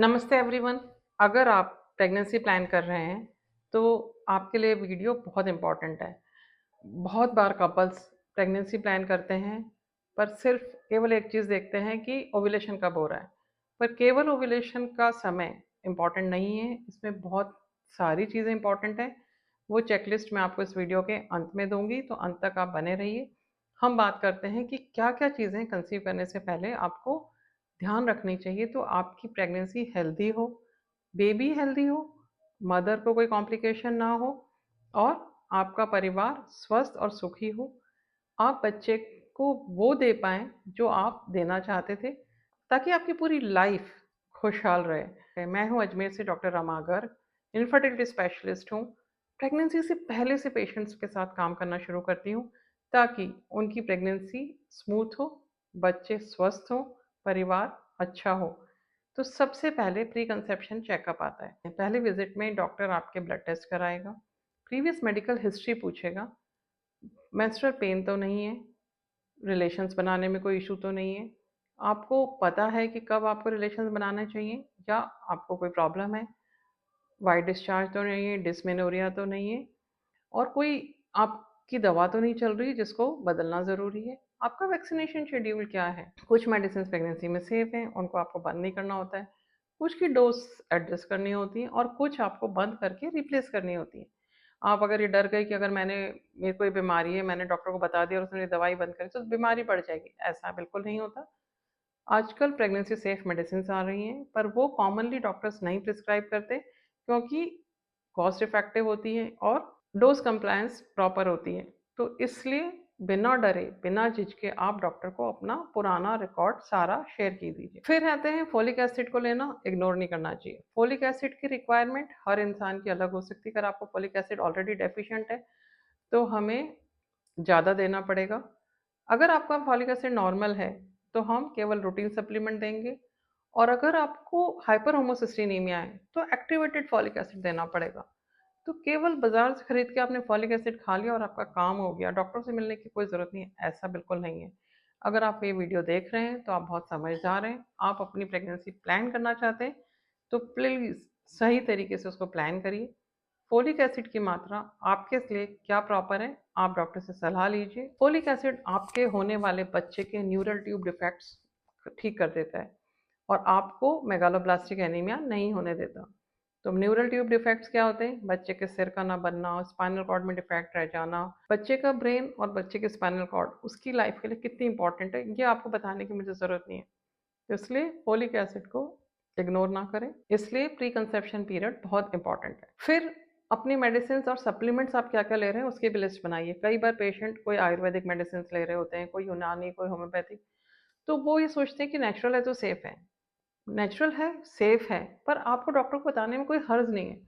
नमस्ते एवरीवन। अगर आप प्रेगनेंसी प्लान कर रहे हैं तो आपके लिए वीडियो बहुत इम्पॉर्टेंट है। बहुत बार कपल्स प्रेगनेंसी प्लान करते हैं पर सिर्फ केवल एक चीज़ देखते हैं कि ओव्यूलेशन कब हो रहा है। पर केवल ओव्यूलेशन का समय इम्पॉर्टेंट नहीं है, इसमें बहुत सारी चीज़ें इम्पॉर्टेंट हैं। वो चेकलिस्ट मैं आपको इस वीडियो के अंत में दूंगी, तो अंत तक आप बने रहिए। हम बात करते हैं कि क्या क्या चीज़ें कंसीव करने से पहले आपको ध्यान रखनी चाहिए तो आपकी प्रेगनेंसी हेल्दी हो, बेबी हेल्दी हो, मदर को कोई कॉम्प्लिकेशन ना हो और आपका परिवार स्वस्थ और सुखी हो। आप बच्चे को वो दे पाएँ जो आप देना चाहते थे, ताकि आपकी पूरी लाइफ खुशहाल रहे। मैं हूँ अजमेर से doctor Rama Garg, infertility specialist हूँ। प्रेगनेंसी से पहले से पेशेंट्स के साथ काम करना शुरू करती हूँ, ताकि उनकी प्रेगनेंसी स्मूथ हो, बच्चे स्वस्थ हों, परिवार अच्छा हो। तो सबसे पहले प्री कंसेप्शन चेकअप आता है। पहले विजिट में डॉक्टर आपके ब्लड टेस्ट कराएगा, प्रीवियस मेडिकल हिस्ट्री पूछेगा, मेंस्ट्रुअल पेन तो नहीं है, रिलेशंस बनाने में कोई इशू तो नहीं है, आपको पता है कि कब आपको रिलेशंस बनाने चाहिए या आपको कोई प्रॉब्लम है, वाइट डिस्चार्ज तो नहीं है, डिस्मेनोरिया तो नहीं है और कोई आपकी दवा तो नहीं चल रही जिसको बदलना ज़रूरी है। आपका वैक्सीनेशन शेड्यूल क्या है? कुछ मेडिसिन प्रेगनेंसी में सेफ हैं, उनको आपको बंद नहीं करना होता है। कुछ की डोज एडजस्ट करनी होती है और कुछ आपको बंद करके रिप्लेस करनी होती है। आप अगर ये डर गए कि अगर मेरे को ये बीमारी है, मैंने डॉक्टर को बता दिया और उसने दवाई बंद करी तो बीमारी बढ़ जाएगी, ऐसा बिल्कुल नहीं होता। आजकल प्रेगनेंसी सेफ मेडिसिन आ रही हैं, पर वो कॉमनली डॉक्टर्स नहीं प्रिस्क्राइब करते, क्योंकि कॉस्ट इफेक्टिव होती हैं और डोज कंप्लायंस प्रॉपर होती है। तो इसलिए बिना डरे, बिना झिझके आप डॉक्टर को अपना पुराना रिकॉर्ड सारा शेयर की दीजिए। फिर आते हैं फोलिक एसिड को लेना इग्नोर नहीं करना चाहिए। फोलिक एसिड की रिक्वायरमेंट हर इंसान की अलग हो सकती है। अगर आपको फोलिक एसिड ऑलरेडी डेफिशिएंट है तो हमें ज़्यादा देना पड़ेगा। अगर आपका फॉलिक एसिड नॉर्मल है तो हम केवल रूटीन सप्लीमेंट देंगे, और अगर आपको हाइपर होमोसिस्टीनीमिया है तो एक्टिवेटेड फॉलिक एसिड देना पड़ेगा। तो केवल बाजार से खरीद के आपने फॉलिक एसिड खा लिया और आपका काम हो गया, डॉक्टर से मिलने की कोई ज़रूरत नहीं है, ऐसा बिल्कुल नहीं है। अगर आप ये वीडियो देख रहे हैं तो आप बहुत समझदार हैं, आप अपनी प्रेगनेंसी प्लान करना चाहते हैं तो प्लीज़ सही तरीके से उसको प्लान करिए। फोलिक एसिड की मात्रा आपके लिए क्या प्रॉपर है, आप डॉक्टर से सलाह लीजिए। फोलिक एसिड आपके होने वाले बच्चे के न्यूरल ट्यूब डिफेक्ट्स ठीक कर देता है और आपको मेगालोब्लास्टिक एनीमिया नहीं होने देता। तो न्यूरल ट्यूब डिफेक्ट्स क्या होते हैं? बच्चे के सिर का ना बनना, स्पाइनल कॉर्ड में डिफेक्ट रह जाना। बच्चे का ब्रेन और बच्चे के स्पाइनल कॉर्ड उसकी लाइफ के लिए कितनी इंपॉर्टेंट है, ये आपको बताने की मुझे ज़रूरत नहीं है। तो इसलिए फोलिक एसिड को इग्नोर ना करें। इसलिए प्री कंसेप्शन पीरियड बहुत इंपॉर्टेंट है। फिर अपनी मेडिसिन और सप्लीमेंट्स आप क्या क्या ले रहे हैं उसकी भी लिस्ट बनाइए। कई बार पेशेंट कोई आयुर्वेदिक मेडिसिन ले रहे होते हैं, कोई यूनानी, कोई होम्योपैथिक, तो वो ये सोचते हैं कि नेचुरल है तो सेफ है। नेचुरल है, सेफ है, पर आपको डॉक्टर को बताने में कोई हर्ज नहीं है।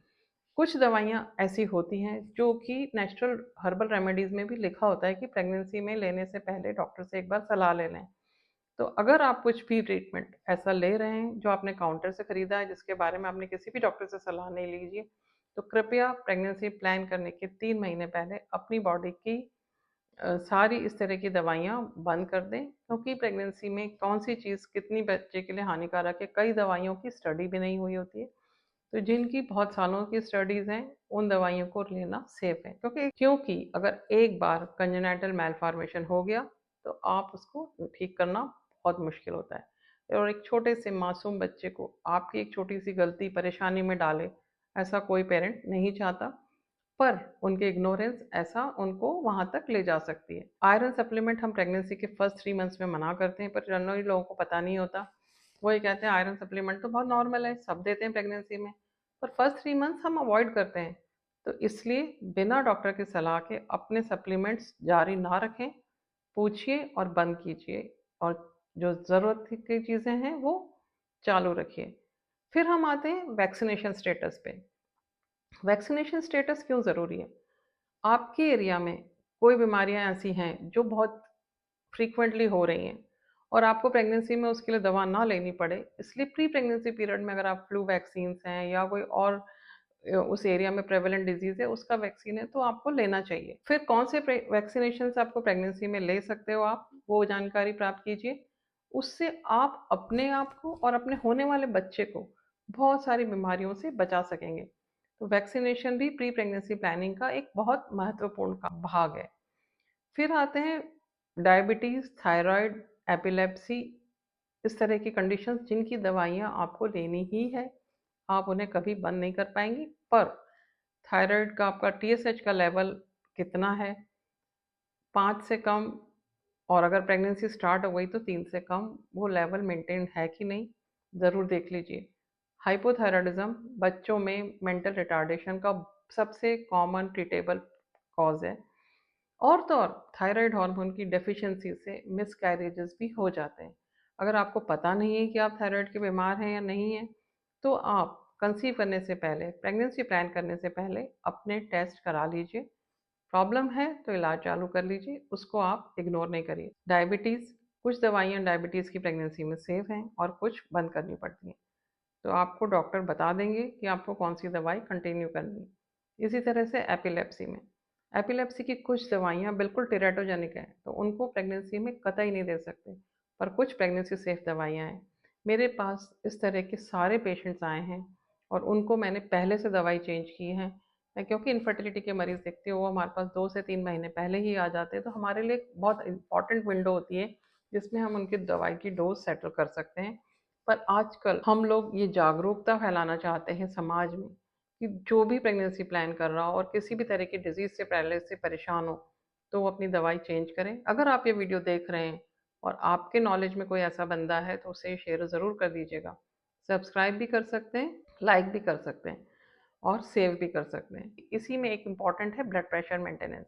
कुछ दवाइयाँ ऐसी होती हैं जो कि नेचुरल हर्बल रेमेडीज़ में भी लिखा होता है कि प्रेगनेंसी में लेने से पहले डॉक्टर से एक बार सलाह ले लें। तो अगर आप कुछ भी ट्रीटमेंट ऐसा ले रहे हैं जो आपने काउंटर से खरीदा है, जिसके बारे में आपने किसी भी डॉक्टर से सलाह नहीं लीजिए, तो कृपया प्रेगनेंसी प्लान करने के 3 महीने पहले अपनी बॉडी की सारी इस तरह की दवाइयाँ बंद कर दें, क्योंकि प्रेगनेंसी में कौन सी चीज़ कितनी बच्चे के लिए हानिकारक है, कई दवाइयों की स्टडी भी नहीं हुई होती है। तो जिनकी बहुत सालों की स्टडीज़ हैं, उन दवाइयों को लेना सेफ है, क्योंकि अगर एक बार कंजेनिटल मैलफॉर्मेशन हो गया तो आप उसको ठीक करना बहुत मुश्किल होता है। और एक छोटे से मासूम बच्चे को आपकी एक छोटी सी गलती परेशानी में डाले, ऐसा कोई पेरेंट नहीं चाहता, पर उनके इग्नोरेंस ऐसा उनको वहाँ तक ले जा सकती है। आयरन सप्लीमेंट हम प्रेगनेंसी के फर्स्ट 3 मंथ्स में मना करते हैं, पर जनरली लोगों को पता नहीं होता। वो ये कहते हैं आयरन सप्लीमेंट तो बहुत नॉर्मल है, सब देते हैं प्रेगनेंसी में, पर फर्स्ट 3 मंथ्स हम अवॉइड करते हैं। तो इसलिए बिना डॉक्टर की सलाह के अपने सप्लीमेंट्स जारी ना रखें, पूछिए और बंद कीजिए, और जो ज़रूरत की चीज़ें हैं वो चालू रखिए। फिर हम आते हैं वैक्सीनेशन स्टेटस पे। वैक्सीनेशन स्टेटस क्यों ज़रूरी है? आपके एरिया में कोई बीमारियां ऐसी हैं जो बहुत फ्रीक्वेंटली हो रही हैं और आपको प्रेगनेंसी में उसके लिए दवा ना लेनी पड़े, इसलिए प्री प्रेगनेंसी पीरियड में अगर आप फ्लू वैक्सीन्स हैं या कोई और उस एरिया में प्रेवलेंट डिजीज़ है उसका वैक्सीन है तो आपको लेना चाहिए। फिर कौन से वैक्सीनेशन आपको प्रेगनेंसी में ले सकते हो आप, वो जानकारी प्राप्त कीजिए। उससे आप अपने आप को और अपने होने वाले बच्चे को बहुत सारी बीमारियों से बचा सकेंगे। तो वैक्सीनेशन भी प्री प्रेगनेंसी प्लानिंग का एक बहुत महत्वपूर्ण का भाग है। फिर आते हैं डायबिटीज़, थायराइड, एपिलेप्सी, इस तरह की कंडीशंस जिनकी दवाइयाँ आपको लेनी ही है, आप उन्हें कभी बंद नहीं कर पाएंगी। पर थायराइड का आपका टीएसएच का लेवल कितना है, 5 से कम, और अगर प्रेगनेंसी स्टार्ट हो गई तो 3 से कम वो लेवल मेंटेन है कि नहीं, ज़रूर देख लीजिए। हाइपोथायराइडिज्म बच्चों में मेंटल रिटार्डेशन का सबसे कॉमन ट्रीटेबल कॉज है। और तो और थायराइड हार्मोन की डेफिशिएंसी से मिसकैरेजेस भी हो जाते हैं। अगर आपको पता नहीं है कि आप थायराइड के बीमार हैं या नहीं हैं, तो आप कंसीव करने से पहले, प्रेगनेंसी प्लान करने से पहले अपने टेस्ट करा लीजिए। प्रॉब्लम है तो इलाज चालू कर लीजिए, उसको आप इग्नोर नहीं करिए। डायबिटीज़, कुछ दवाइयाँ डायबिटीज़ की प्रेगनेंसी में सेफ हैं और कुछ बंद करनी पड़ती हैं। तो आपको डॉक्टर बता देंगे कि आपको कौन सी दवाई कंटिन्यू करनी है। इसी तरह से एपिलेप्सी में, एपिलेप्सी की कुछ दवाइयाँ बिल्कुल टेराटोजेनिक हैं, तो उनको प्रेगनेंसी में कतई नहीं दे सकते, पर कुछ प्रेगनेंसी सेफ दवाइयाँ हैं। मेरे पास इस तरह के सारे पेशेंट्स आए हैं और उनको मैंने पहले से दवाई चेंज की है। मैं क्योंकि इनफर्टिलिटी के मरीज़ देखती हूँ, वो हमारे पास 2 से 3 महीने पहले ही आ जाते हैं, तो हमारे लिए एक बहुत इंपॉर्टेंट विंडो होती है जिसमें हम उनकी दवाई की डोज सेटल कर सकते हैं। पर आजकल हम लोग ये जागरूकता फैलाना चाहते हैं समाज में कि जो भी प्रेगनेंसी प्लान कर रहा हो और किसी भी तरह की डिजीज़ से पहले से परेशान हो, तो वो अपनी दवाई चेंज करें। अगर आप ये वीडियो देख रहे हैं और आपके नॉलेज में कोई ऐसा बंदा है तो उसे शेयर ज़रूर कर दीजिएगा। सब्सक्राइब भी कर सकते हैं, लाइक भी कर सकते हैं और सेव भी कर सकते हैं। इसी में एक इम्पॉर्टेंट है ब्लड प्रेशर मेंटेनेंस।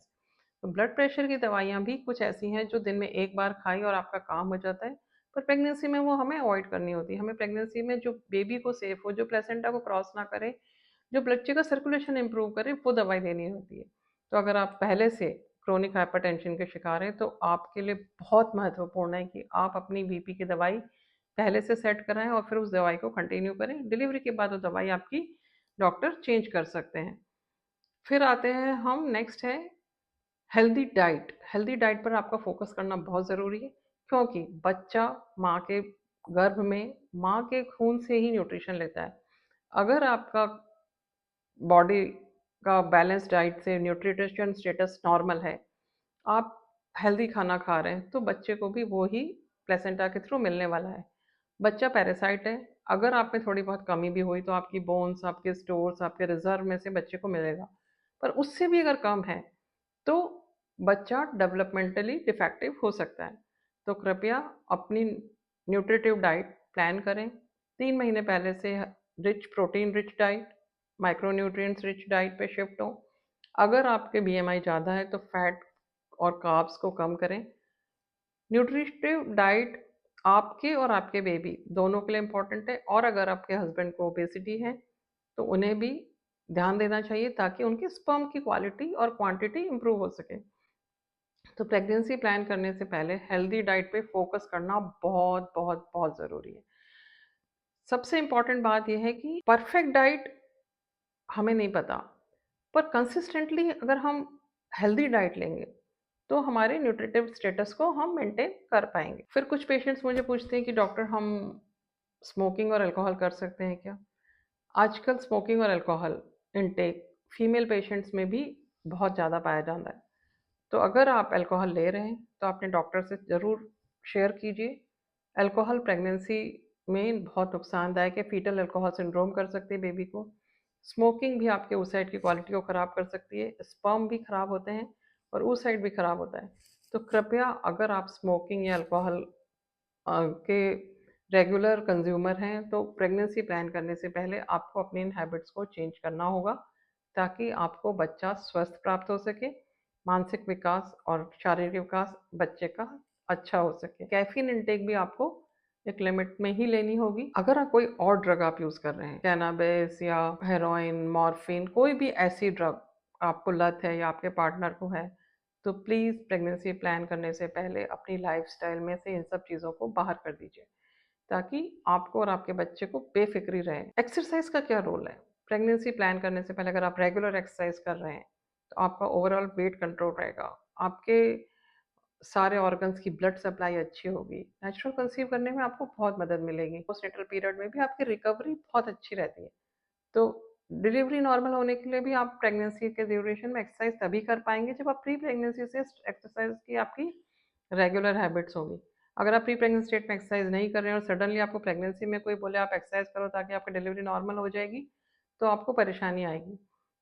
तो ब्लड प्रेशर की दवाइयाँ भी कुछ ऐसी हैं जो दिन में एक बार खाई और आपका काम हो जाता है, पर प्रेगनेंसी में वो हमें अवॉइड करनी होती है। हमें प्रेगनेंसी में जो बेबी को सेफ हो, जो प्लेसेंटा को क्रॉस ना करे, जो बच्चे का सर्कुलेशन इम्प्रूव करे, वो दवाई देनी होती है। तो अगर आप पहले से क्रोनिक हाइपरटेंशन के शिकार हैं तो आपके लिए बहुत महत्वपूर्ण है कि आप अपनी बीपी की दवाई पहले से सेट कराएं और फिर उस दवाई को कंटिन्यू करें। डिलीवरी के बाद वो दवाई आपकी डॉक्टर चेंज कर सकते हैं। फिर आते हैं हम, नेक्स्ट है हेल्दी डाइट। हेल्दी डाइट पर आपका फोकस करना बहुत ज़रूरी है, क्योंकि बच्चा माँ के गर्भ में माँ के खून से ही न्यूट्रिशन लेता है। अगर आपका बॉडी का बैलेंस डाइट से न्यूट्रिशन स्टेटस नॉर्मल है, आप हेल्दी खाना खा रहे हैं, तो बच्चे को भी वो ही प्लेसेंटा के थ्रू मिलने वाला है। बच्चा पैरासाइट है, अगर आप में थोड़ी बहुत कमी भी हुई तो आपकी बोन्स, आपके स्टोर्स, आपके रिजर्व में से बच्चे को मिलेगा। पर उससे भी अगर कम है तो बच्चा डेवलपमेंटली डिफेक्टिव हो सकता है। तो कृपया अपनी न्यूट्रिटिव डाइट प्लान करें। 3 महीने पहले से rich protein rich diet, micronutrients rich diet पे शिफ्ट हो। अगर आपके बीएमआई ज़्यादा है तो फैट और कार्ब्स को कम करें। न्यूट्रिटिव डाइट आपके और आपके बेबी दोनों के लिए इम्पोर्टेंट है, और अगर आपके हस्बैंड को ओबेसिटी है तो उन्हें भी ध्यान देना चाहिए ताकि उनकी स्पर्म की क्वालिटी और क्वांटिटी इंप्रूव हो सके। तो प्रेगनेंसी प्लान करने से पहले हेल्दी डाइट पे फोकस करना बहुत बहुत बहुत ज़रूरी है। सबसे इम्पॉर्टेंट बात यह है कि परफेक्ट डाइट हमें नहीं पता, पर कंसिस्टेंटली अगर हम हेल्दी डाइट लेंगे तो हमारे न्यूट्रिटिव स्टेटस को हम मेंटेन कर पाएंगे। फिर कुछ पेशेंट्स मुझे पूछते हैं कि डॉक्टर, हम स्मोकिंग और अल्कोहल कर सकते हैं क्या? आजकल स्मोकिंग और अल्कोहल इनटेक फीमेल पेशेंट्स में भी बहुत ज़्यादा पाया जाता है। तो अगर आप अल्कोहल ले रहे हैं तो अपने डॉक्टर से ज़रूर शेयर कीजिए। अल्कोहल प्रेगनेंसी में बहुत नुकसानदायक है, फीटल अल्कोहल सिंड्रोम कर सकती है बेबी को। स्मोकिंग भी आपके oocyte की क्वालिटी को ख़राब कर सकती है, स्पर्म भी ख़राब होते हैं और oocyte भी ख़राब होता है। तो कृपया, अगर आप स्मोकिंग या अल्कोहल के रेगुलर कंज्यूमर हैं तो प्रेगनेंसी प्लान करने से पहले आपको अपनी इन हैबिट्स को चेंज करना होगा, ताकि आपको बच्चा स्वस्थ प्राप्त हो सके, मानसिक विकास और शारीरिक विकास बच्चे का अच्छा हो सके। कैफीन इनटेक भी आपको एक लिमिट में ही लेनी होगी। अगर आप कोई और ड्रग आप यूज़ कर रहे हैं, कैनाबिस या हेरोइन, मॉर्फिन, कोई भी ऐसी ड्रग आपको लत है या आपके पार्टनर को है, तो प्लीज़ प्रेगनेंसी प्लान करने से पहले अपनी लाइफस्टाइल में से इन सब चीज़ों को बाहर कर दीजिए, ताकि आपको और आपके बच्चे को बेफिक्री रहे। एक्सरसाइज का क्या रोल है? प्रेगनेंसी प्लान करने से पहले अगर आप रेगुलर एक्सरसाइज कर रहे हैं तो आपका ओवरऑल वेट कंट्रोल रहेगा, आपके सारे ऑर्गन्स की ब्लड सप्लाई अच्छी होगी। नेचुरल कंसीव करने में आपको बहुत मदद मिलेगी। पोस्टनेटल पीरियड में भी आपकी रिकवरी बहुत अच्छी रहती है। तो डिलीवरी नॉर्मल होने के लिए भी आप प्रेगनेंसी के ड्यूरेशन में एक्सरसाइज तभी कर पाएंगे जब आप प्री प्रेगनेंसी से एक्सरसाइज की आपकी रेगुलर हैबिट्स होगी। अगर आप प्री प्रेगनेंसी स्टेट में एक्सरसाइज नहीं कर रहे हैं और सडनली आपको प्रेगनेंसी में कोई बोले आप एक्सरसाइज करो ताकि आपकी डिलीवरी नॉर्मल हो जाएगी, तो आपको परेशानी आएगी,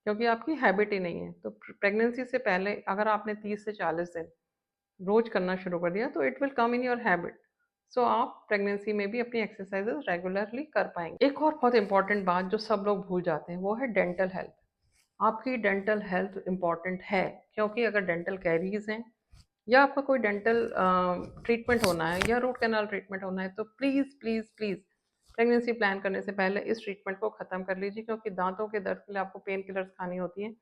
क्योंकि आपकी हैबिट ही नहीं है। तो प्रेगनेंसी से पहले अगर आपने 30 से 40 दिन रोज करना शुरू कर दिया तो it will come in your habit. So आप प्रेगनेंसी में भी अपनी एक्सरसाइजेस रेगुलरली कर पाएंगे। एक और बहुत इंपॉर्टेंट बात जो सब लोग भूल जाते हैं वो है डेंटल हेल्थ। आपकी डेंटल हेल्थ इंपॉर्टेंट है, क्योंकि अगर डेंटल कैरीज हैं या आपका कोई डेंटल ट्रीटमेंट होना है या रूट कैनाल ट्रीटमेंट होना है, तो please please please pregnancy plan करने से पहले इस ट्रीटमेंट को ख़त्म कर लीजिए, क्योंकि दांतों के दर्द के लिए आपको पेन किलर्स खानी होती हैं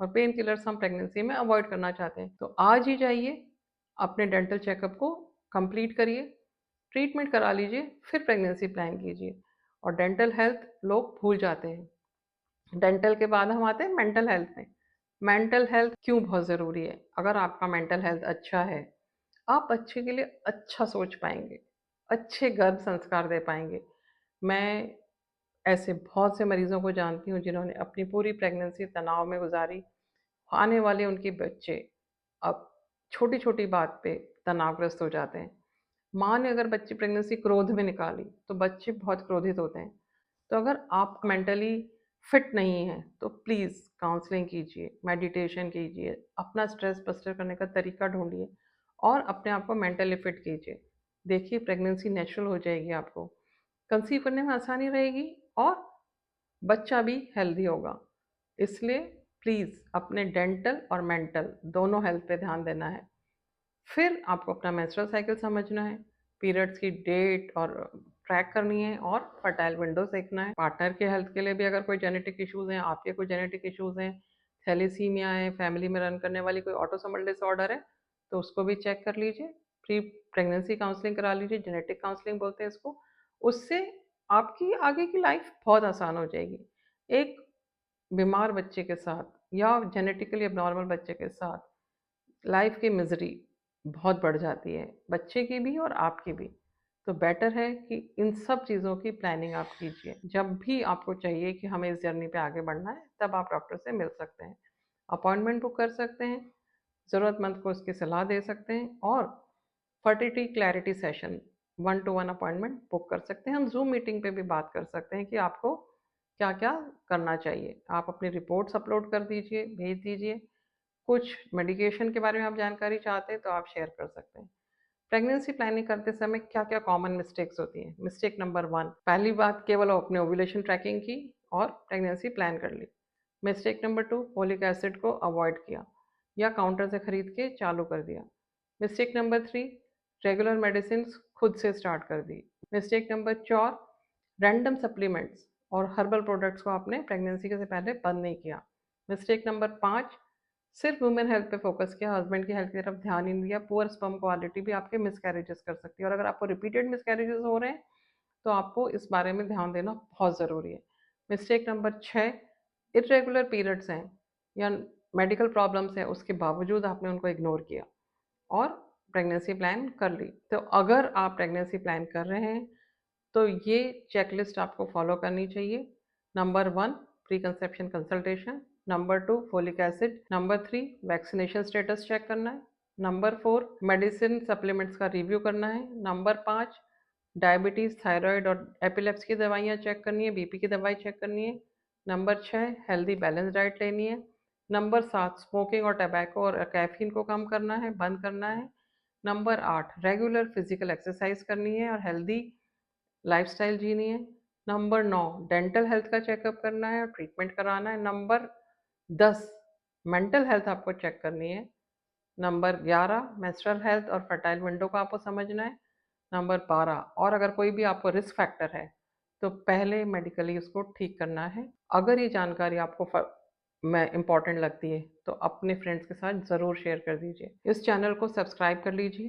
और पेन किलर्स हम प्रेगनेंसी में अवॉइड करना चाहते हैं। तो आज ही जाइए, अपने डेंटल चेकअप को कंप्लीट करिए, ट्रीटमेंट करा लीजिए, फिर प्रेगनेंसी प्लान कीजिए। और डेंटल हेल्थ लोग भूल जाते हैं। डेंटल के बाद हम आते हैं मेंटल हेल्थ में। मेंटल हेल्थ क्यों बहुत ज़रूरी है? अगर आपका मेंटल हेल्थ अच्छा है, आप बच्चे के लिए अच्छा सोच पाएंगे, अच्छे गर्भ संस्कार दे पाएंगे। मैं ऐसे बहुत से मरीजों को जानती हूँ जिन्होंने अपनी पूरी प्रेगनेंसी तनाव में गुजारी। आने वाले उनके बच्चे अब छोटी छोटी बात पे तनावग्रस्त हो जाते हैं। माँ ने अगर बच्ची प्रेगनेंसी क्रोध में निकाली तो बच्चे बहुत क्रोधित होते हैं। तो अगर आप मेंटली फिट नहीं है तो प्लीज़ काउंसलिंग कीजिए, मेडिटेशन कीजिए, अपना स्ट्रेस बस्टर करने का तरीका ढूंढिए और अपने आप को मेंटली फिट कीजिए। देखिए प्रेगनेंसी नेचुरल हो जाएगी, आपको कंसीव करने में आसानी रहेगी और बच्चा भी हेल्दी होगा। इसलिए प्लीज़ अपने डेंटल और मेंटल दोनों हेल्थ पे ध्यान देना है। फिर आपको अपना मेंस्ट्रुअल साइकिल समझना है, पीरियड्स की डेट और ट्रैक करनी है और फर्टाइल विंडो देखना है। पार्टनर के हेल्थ के लिए भी अगर कोई जेनेटिक इश्यूज़ हैं, आपके कोई जेनेटिक इश्यूज़ हैं, थैलेसीमिया है, फैमिली में रन करने वाली कोई ऑटोसोमल डिसऑर्डर है, तो उसको भी चेक कर लीजिए। प्री प्रेगनेंसी काउंसलिंग करा लीजिए, जेनेटिक काउंसलिंग बोलते हैं इसको। उससे आपकी आगे की लाइफ बहुत आसान हो जाएगी। एक बीमार बच्चे के साथ या जेनेटिकली एबनॉर्मल बच्चे के साथ लाइफ की मिजरी बहुत बढ़ जाती है, बच्चे की भी और आपकी भी। तो बेटर है कि इन सब चीज़ों की प्लानिंग आप कीजिए। जब भी आपको चाहिए कि हमें इस जर्नी पे आगे बढ़ना है, तब आप डॉक्टर से मिल सकते हैं, अपॉइंटमेंट बुक कर सकते हैं, ज़रूरतमंद को उसकी सलाह दे सकते हैं और fertility clarity session 1-to-1 appointment book कर सकते हैं। हम जूम मीटिंग पे भी बात कर सकते हैं कि आपको क्या क्या करना चाहिए। आप अपनी रिपोर्ट्स अपलोड कर दीजिए, भेज दीजिए। कुछ मेडिकेशन के बारे में आप जानकारी चाहते हैं तो आप शेयर कर सकते हैं। प्रेगनेंसी प्लानिंग करते समय क्या क्या कॉमन मिस्टेक्स होती हैं? मिस्टेक नंबर 1, पहली बात केवल अपने ओव्यूलेशन ट्रैकिंग की और प्रेगनेंसी प्लान कर ली। मिस्टेक नंबर 2, फोलिक एसिड को अवॉइड किया या काउंटर से खरीद के चालू कर दिया। मिस्टेक नंबर 3, रेगुलर मेडिसिन खुद से स्टार्ट कर दी। मिस्टेक नंबर 4, रैंडम सप्लीमेंट्स और हर्बल प्रोडक्ट्स को आपने प्रेगनेंसी के से पहले बंद नहीं किया। मिस्टेक नंबर 5, सिर्फ वुमेन हेल्थ पे फोकस किया, हस्बैंड की हेल्थ की तरफ ध्यान ही नहीं दिया। पुअर स्पर्म क्वालिटी भी आपके मिसकैरेजेस कर सकती है और अगर आपको रिपीटेड मिसकैरेजेस हो रहे हैं तो आपको इस बारे में ध्यान देना बहुत ज़रूरी है। मिस्टेक नंबर 6, इरेगुलर पीरियड्स हैं या मेडिकल प्रॉब्लम्स हैं, उसके बावजूद आपने उनको इग्नोर किया और प्रेगनेंसी प्लान कर ली। तो अगर आप प्रेगनेंसी प्लान कर रहे हैं तो ये चेकलिस्ट आपको फॉलो करनी चाहिए। Number 1, pre conception consultation. Number 2, folic acid. Number 3, vaccination status check करना है। नंबर 4, मेडिसिन सप्लीमेंट्स का रिव्यू करना है। नंबर 5, डायबिटीज़, थायराइड और एपिलेप्सी की दवाइयाँ चेक करनी है, बीपी की दवाई चेक करनी है। नंबर 6, हेल्दी बैलेंस डाइट लेनी है। नंबर 7, स्मोकिंग और टबैको और कैफीन को कम करना है, बंद करना है। नंबर 8, रेगुलर फिजिकल एक्सरसाइज करनी है और हेल्दी लाइफस्टाइल जीनी है। नंबर 9, डेंटल हेल्थ का चेकअप करना है और ट्रीटमेंट कराना है। नंबर 10, मेंटल हेल्थ आपको चेक करनी है। नंबर 11, मेंस्ट्रुअल हेल्थ और फर्टाइल विंडो को आपको समझना है। नंबर 12, और अगर कोई भी आपको रिस्क फैक्टर है तो पहले मेडिकली उसको ठीक करना है। अगर ये जानकारी आपको में इम्पॉर्टेंट लगती है तो अपने फ्रेंड्स के साथ ज़रूर शेयर कर दीजिए। इस चैनल को सब्सक्राइब कर लीजिए